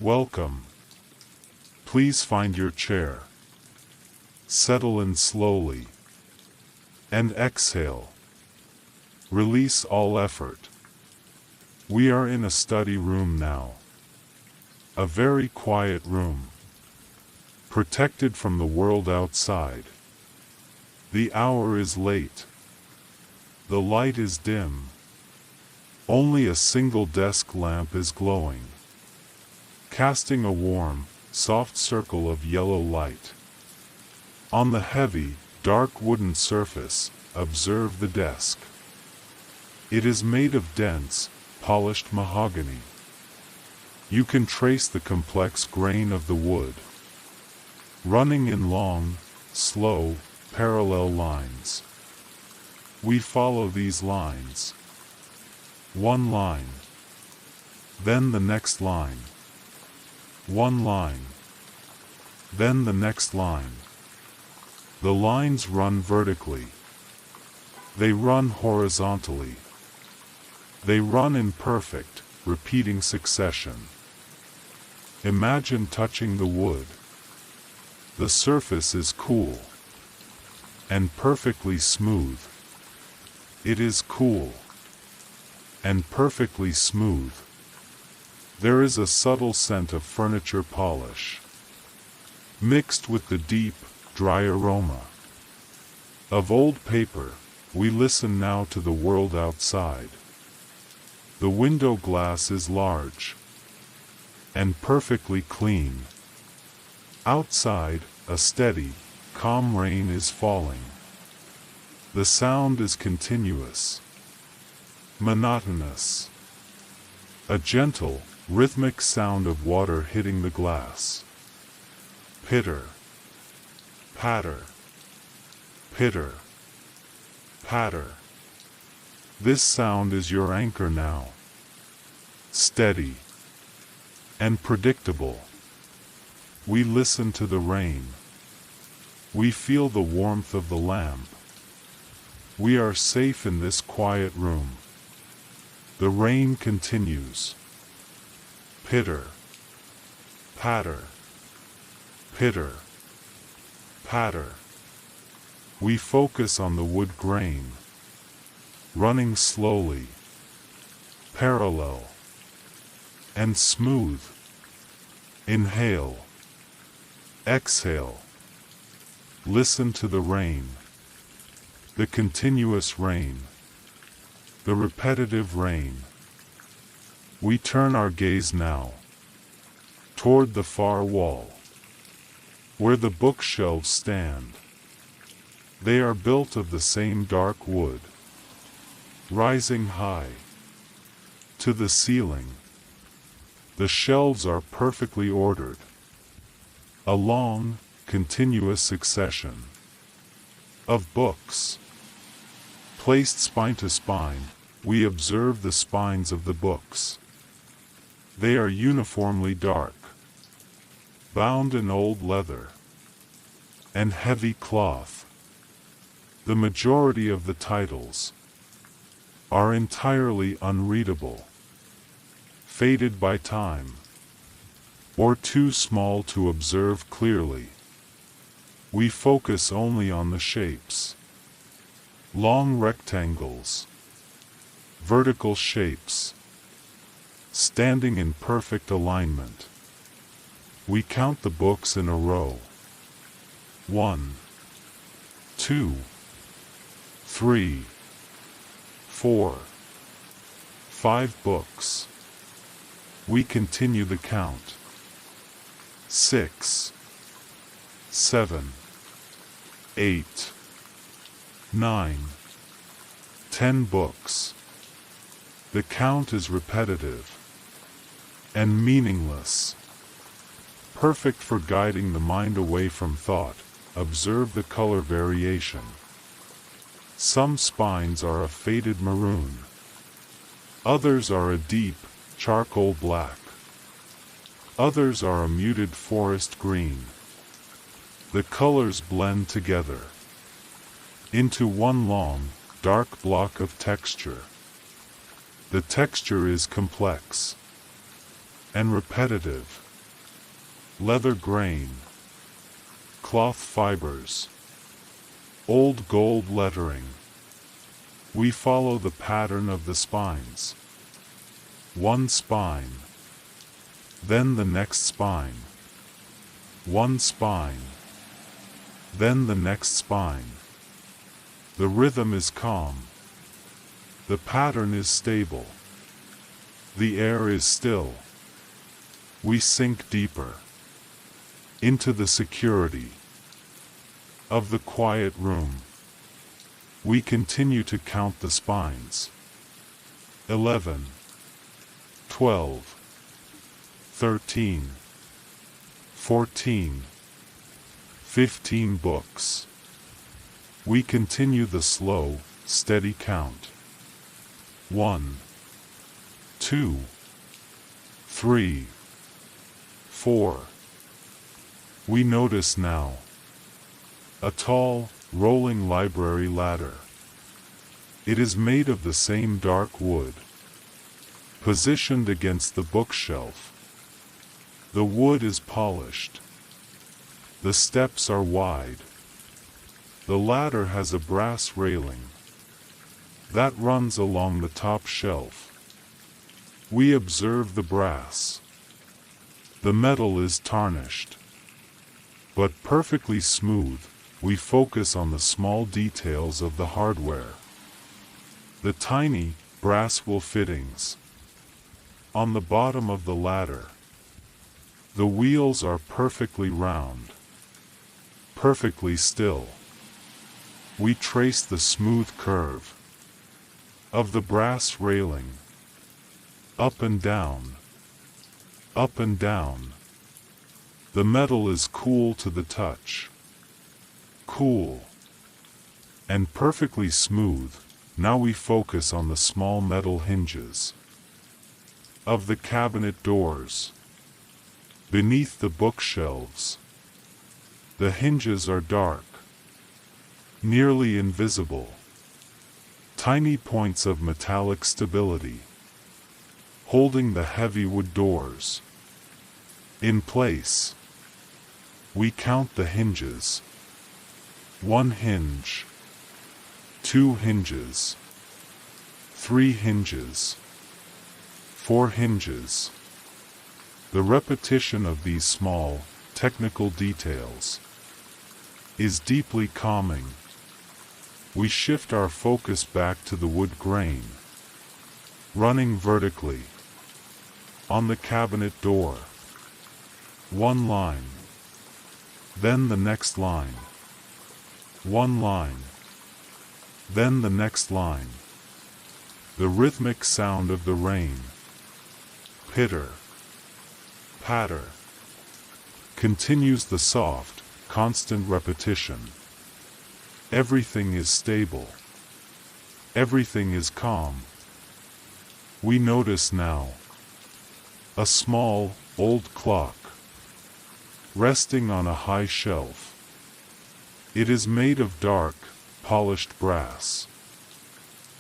Welcome. Please find your chair. Settle in slowly. And exhale. Release all effort. We are in a study room now. A very quiet room. Protected from the world outside. The hour is late. The light is dim. Only a single desk lamp is glowing, casting a warm, soft circle of yellow light. On the heavy, dark wooden surface, observe the desk. It is made of dense, polished mahogany. You can trace the complex grain of the wood, running in long, slow, parallel lines. We follow these lines. One line. Then the next line. One line. Then the next line. The lines run vertically. They run horizontally. They run in perfect, repeating succession. Imagine touching the wood. The surface is cool and perfectly smooth. It is cool and perfectly smooth. There is a subtle scent of furniture polish, mixed with the deep, dry aroma of old paper. We listen now to the world outside. The window glass is large and perfectly clean. Outside, a steady, calm rain is falling. The sound is continuous, monotonous. A gentle, rhythmic sound of water hitting the glass. Pitter, patter, pitter, patter. This sound is your anchor now. Steady and predictable. We listen to the rain. We feel the warmth of the lamp. We are safe in this quiet room. The rain continues. Pitter, patter, pitter, patter. We focus on the wood grain, running slowly, parallel, and smooth. Inhale, exhale. Listen to the rain. The continuous rain. The repetitive rain. We turn our gaze now toward the far wall, where the bookshelves stand. They are built of the same dark wood, rising high to the ceiling. The shelves are perfectly ordered, a long, continuous succession of books. Placed spine to spine, we observe the spines of the books. They are uniformly dark, bound in old leather and heavy cloth. The majority of the titles are entirely unreadable, faded by time, or too small to observe clearly. We focus only on the shapes. Long rectangles, vertical shapes, standing in perfect alignment. We count the books in a row. 1, 2, 3, 4, 5 books. We continue the count. 6, 7, 8, 9, 10 books. The count is repetitive and meaningless, perfect for guiding the mind away from thought. Observe the color variation. Some spines are a faded maroon. Others are a deep, charcoal black. Others are a muted forest green. The colors blend together into one long, dark block of texture. The texture is complex and repetitive. leather grain, cloth fibers, old gold lettering. We follow the pattern of the spines. One spine, then the next spine. One spine, then the next spine. The rhythm is calm. The pattern is stable. The air is still. We sink deeper into the security of the quiet room. We continue to count the spines. 11, 12, 13, 14, 15 books. We continue the slow, steady count. 1, 2, 3, 4. We notice now a tall, rolling library ladder. It is made of the same dark wood, positioned against the bookshelf. The wood is polished. The steps are wide. The ladder has a brass railing that runs along the top shelf. We observe the brass. The metal is tarnished, but perfectly smooth. We focus on the small details of the hardware. The tiny, brass wool fittings on the bottom of the ladder. The wheels are perfectly round, perfectly still. We trace the smooth curve of the brass railing, up and down, up and down. The metal is cool to the touch. Cool and perfectly smooth. Now we focus on the small metal hinges of the cabinet doors beneath the bookshelves. The hinges are dark, nearly invisible. Tiny points of metallic stability holding the heavy wood doors in place. We count the hinges. 1 hinge, 2 hinges, 3 hinges, 4 hinges. The repetition of these small, technical details is deeply calming. We shift our focus back to the wood grain, running vertically on the cabinet door. 1 line, then the next line. 1 line, then the next line. The rhythmic sound of the rain. Pitter, patter. Continues the soft, constant repetition. Everything is stable. Everything is calm. We notice now a small, old clock resting on a high shelf. It is made of dark, polished brass.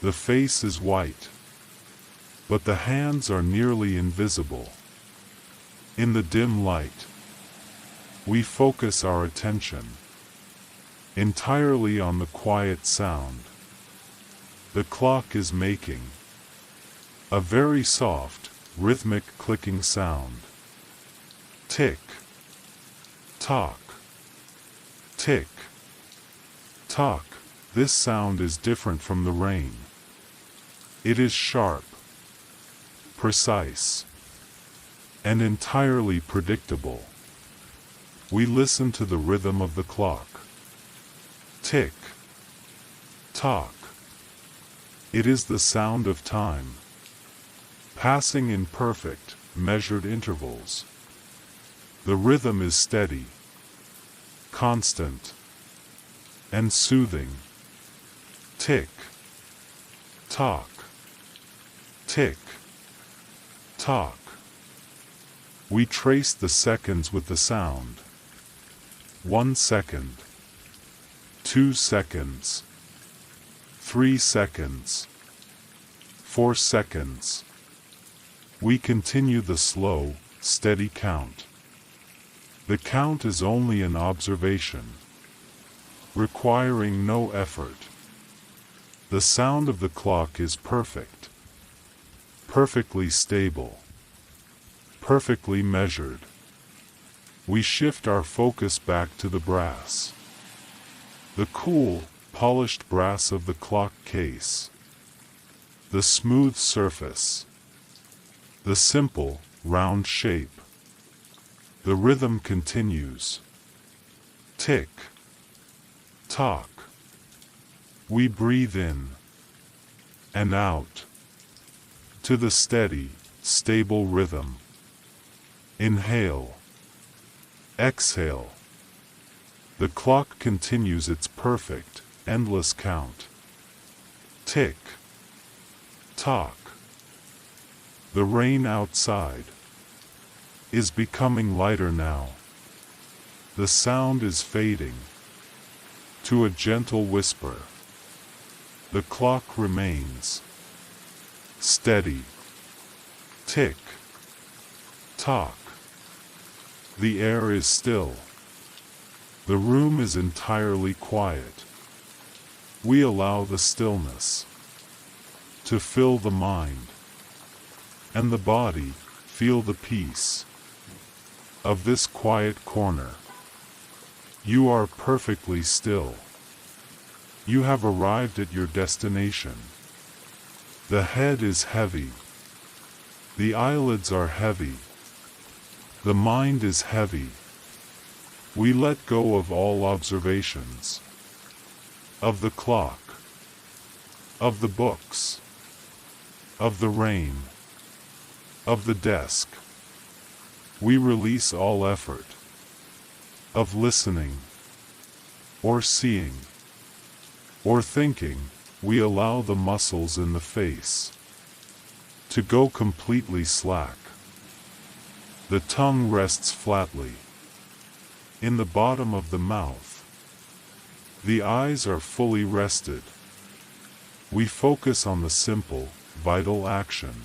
The face is white, but the hands are nearly invisible. In the dim light, we focus our attention entirely on the quiet sound. The clock is making a very soft, rhythmic clicking sound. Tick, tock, tick, tock. This sound is different from the rain. It is sharp, precise, and entirely predictable. We listen to the rhythm of the clock. Tick, tock. It is the sound of time, passing in perfect, measured intervals. The rhythm is steady, constant, and soothing. Tick, tock, tick, tock. We trace the seconds with the sound. 1 second, 2 seconds, 3 seconds, 4 seconds. We continue the slow, steady count. The count is only an observation, requiring no effort. The sound of the clock is perfect, perfectly stable, perfectly measured. We shift our focus back to the brass. The cool, polished brass of the clock case. The smooth surface. The simple, round shape. The rhythm continues. Tick. Tock. We breathe in and out to the steady, stable rhythm. Inhale. Exhale. The clock continues its perfect, endless count. Tick. Tock. The rain outside is becoming lighter now. The sound is fading to a gentle whisper. The clock remains steady. Tick. Tock. The air is still. The room is entirely quiet. We allow the stillness to fill the mind and the body, feel the peace of this quiet corner. You are perfectly still. You have arrived at your destination. The head is heavy. The eyelids are heavy. The mind is heavy. We let go of all observations. Of the clock. Of the books. Of the rain. Of the desk. We release all effort. Of listening. Or seeing. Or thinking, we allow the muscles in the face to go completely slack. The tongue rests flatly in the bottom of the mouth. The eyes are fully rested. We focus on the simple, vital action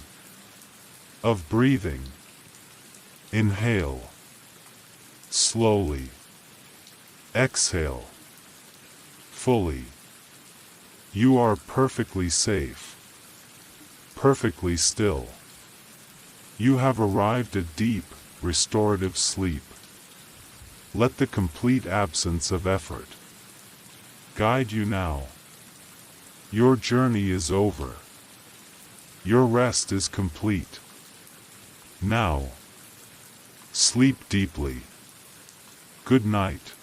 of breathing. Inhale. Slowly. Exhale. Fully. You are perfectly safe. Perfectly still. You have arrived at deep, restorative sleep. Let the complete absence of effort guide you now. Your journey is over. Your rest is complete. Now, sleep deeply. Good night.